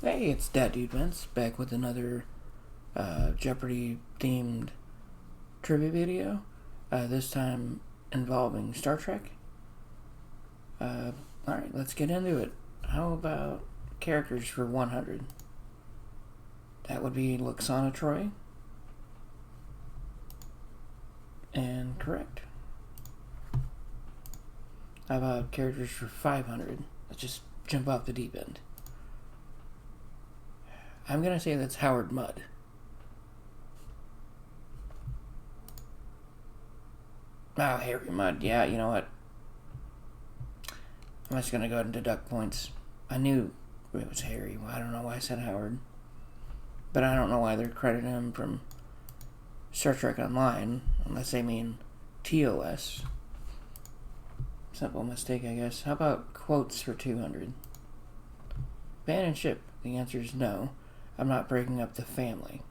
Hey, it's that dude Vince back with another Jeopardy themed trivia video. This time involving Star Trek. Alright, let's get into it. How about characters for 100? That would be Luxana Troy. And correct. How about characters for 500? Let's just jump off the deep end. I'm gonna say that's Howard Mudd. Oh, Harry Mudd. Yeah, you know what? I'm just gonna go ahead and deduct points. I knew it was Harry. Well, I don't know why I said Howard. But I don't know why they're crediting him from Star Trek Online, unless they mean TOS. Simple mistake, I guess. How about quotes for 200? Abandoned ship. The answer is no. I'm not breaking up the family.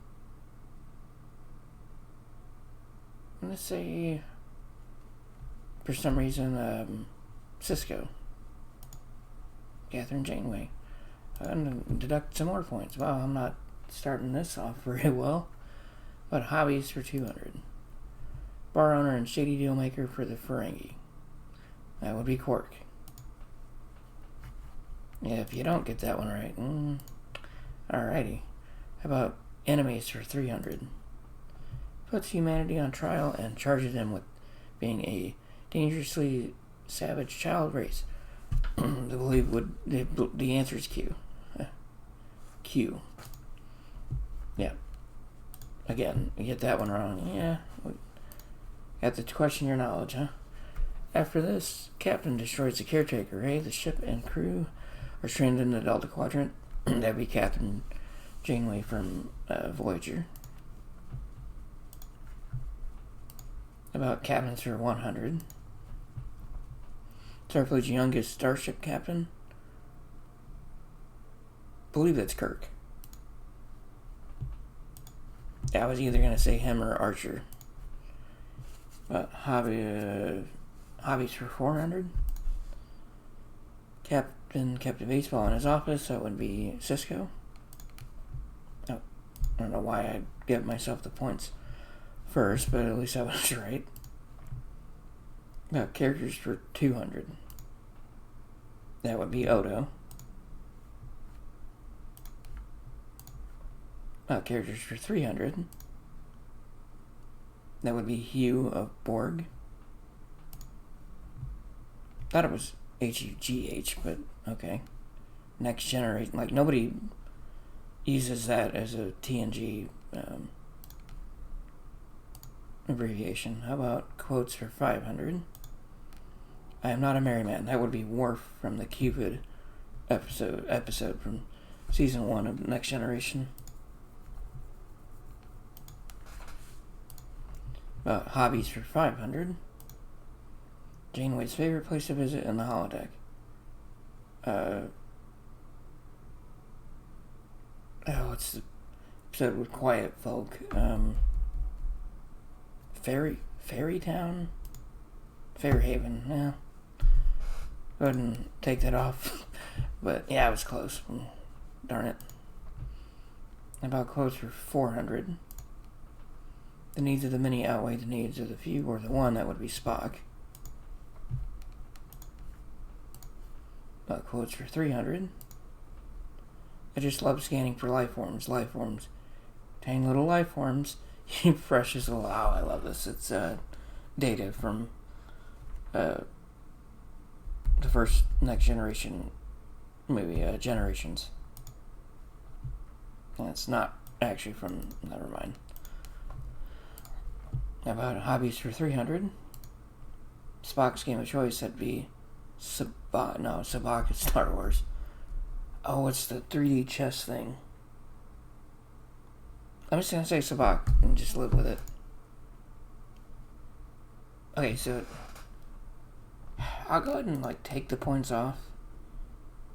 Let's say, for some reason, Cisco. Catherine Janeway. I'm going to deduct some more points. Wow, I'm not starting this off very well. But hobbies for 200. Bar owner and shady deal maker for the Ferengi. That would be Quark. Yeah, if you don't get that one right. Alrighty. How about enemies for 300? Puts humanity on trial and charges them with being a dangerously savage child race. The answer is Q. Q. Yeah. Again, you get that one wrong. Yeah. Got to question your knowledge, huh? After this, Captain destroys the caretaker. The ship and crew are stranded in the Delta Quadrant. That'd be Catherine Janeway from Voyager. About captains for 100. Starfleet's youngest starship captain. Believe that's Kirk. I was either going to say him or Archer. But hobbies for 400. Captain kept a baseball in his office. That would be Cisco. Oh, I don't know why I give myself the points first, but at least I was right. About characters for 200. That would be Odo. About characters for 300. That would be Hugh of Borg. Thought it was Hugh, but okay. Next Generation. Like, nobody uses that as a TNG abbreviation. How about quotes for 500? I am not a merry man. That would be Worf from the Cupid episode from season 1 of Next Generation. Hobbies for 500. Janeway's favorite place to visit in the holodeck. What's the episode with Quiet Folk? Fairy Town? Fairhaven, yeah. Go ahead and take that off. But yeah, I was close. Darn it. About quotes for 400. The needs of the many outweigh the needs of the few, or the one. That would be Spock. About quotes for 300. I just love scanning for life forms. Tiny little life forms. You precious little... Oh, I love this. It's Data from the first Next Generation movie, Generations. And it's not actually from... Never mind. About hobbies for 300. Spock's game of choice, that'd be Sabacc. No, Sabacc is Star Wars. Oh, it's the 3D chess thing. I'm just gonna say Sabacc and just live with it. Okay, so I'll go ahead and take the points off,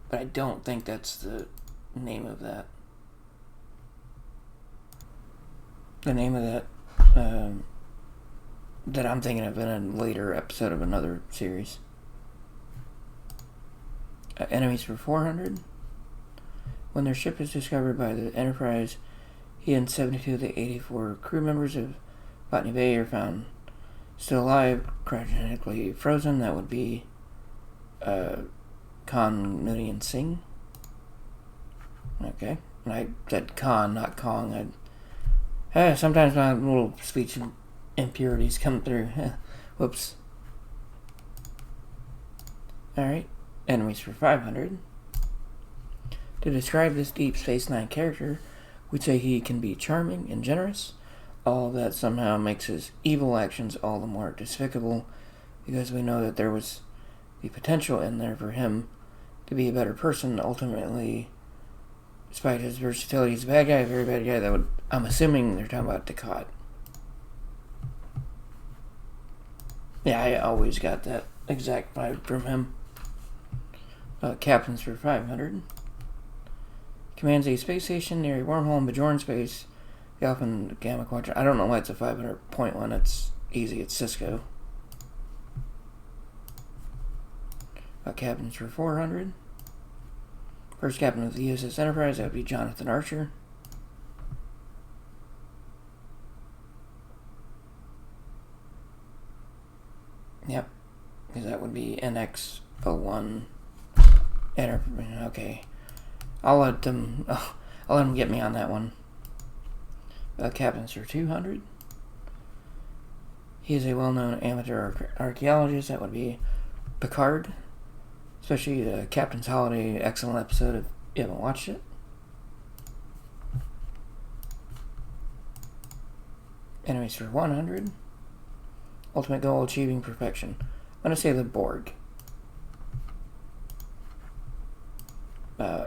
but I don't think that's the name of that. The name of that that I'm thinking of in a later episode of another series. Enemies for 400. When their ship is discovered by the Enterprise, he and 72 of the 84 crew members of Botany Bay are found still alive, cryogenically frozen. That would be Khan Noonien Singh. Okay. I said Khan, not Kong. Sometimes my little speech impurities come through. Whoops. Alright. Enemies for 500. To describe this Deep Space Nine character, we'd say he can be charming and generous. All of that somehow makes his evil actions all the more despicable, because we know that there was the potential in there for him to be a better person. Ultimately, despite his versatility, he's a bad guy, a very bad guy. That would, I'm assuming they're talking about Dukat. Yeah, I always got that exact vibe from him. Captains for 500. Commands a space station near a wormhole in Bajoran space. The Alpha and Gamma Quadrant. I don't know why it's a 500-point one. It's easy. It's Cisco. Captains for 400. First captain of the USS Enterprise. That would be Jonathan Archer. Yep. Because that would be NX-01. Okay. I'll let them get me on that one. Captains for 200. He is a well-known amateur archaeologist. That would be Picard. Especially the Captain's Holiday, excellent episode if you haven't watched it. Enemies for 100. Ultimate goal, achieving perfection. I'm going to say the Borg.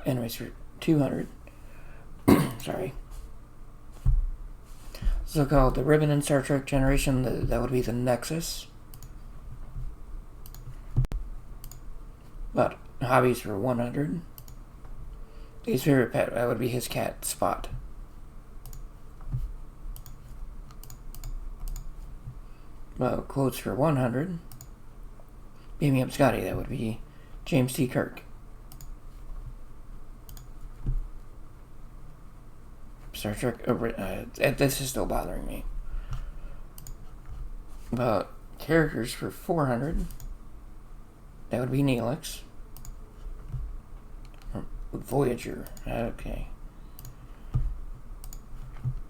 Enemies for 200. Sorry. So-called the ribbon in Star Trek Generation, that would be the Nexus. But hobbies for 100. His favorite pet, that would be his cat, Spot. Quotes for 100. Beam me up Scotty, that would be James T. Kirk. Star Trek, this is still bothering me. Characters for 400. That would be Neelix. Voyager, okay.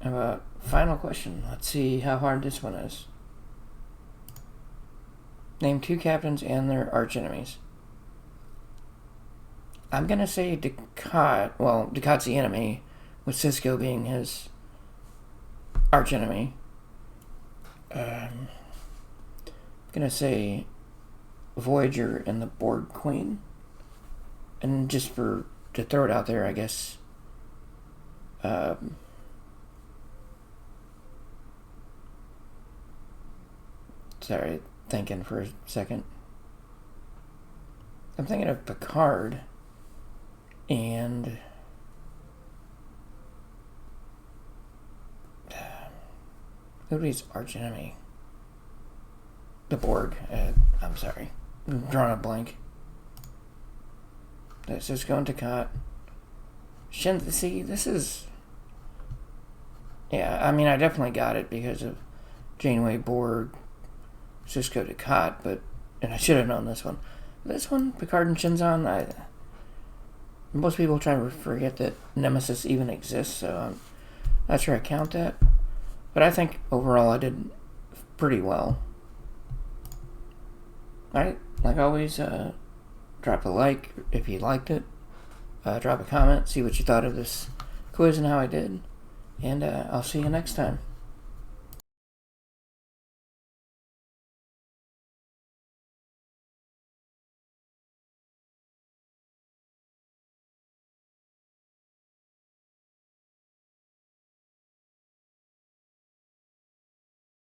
Final question. Let's see how hard this one is. Name 2 captains and their archenemies. I'm gonna say Dukat. Well, Dukat's the enemy, with Cisco being his archenemy. I'm gonna say Voyager and the Borg Queen. And just to throw it out there, I guess. Sorry, thinking for a second. I'm thinking of Picard and who would be his archenemy? The Borg. I'm sorry. I'm drawing a blank. Let's just go into Dukat. See, this is... Yeah, I mean, I definitely got it because of Janeway, Borg, Cisco, Dukat, and I should have known this one. This one, Picard and Shinzon, most people try to forget that Nemesis even exists, so I'm not sure I count that. But I think overall I did pretty well. Alright, like always, drop a like if you liked it. Drop a comment, see what you thought of this quiz and how I did. And I'll see you next time.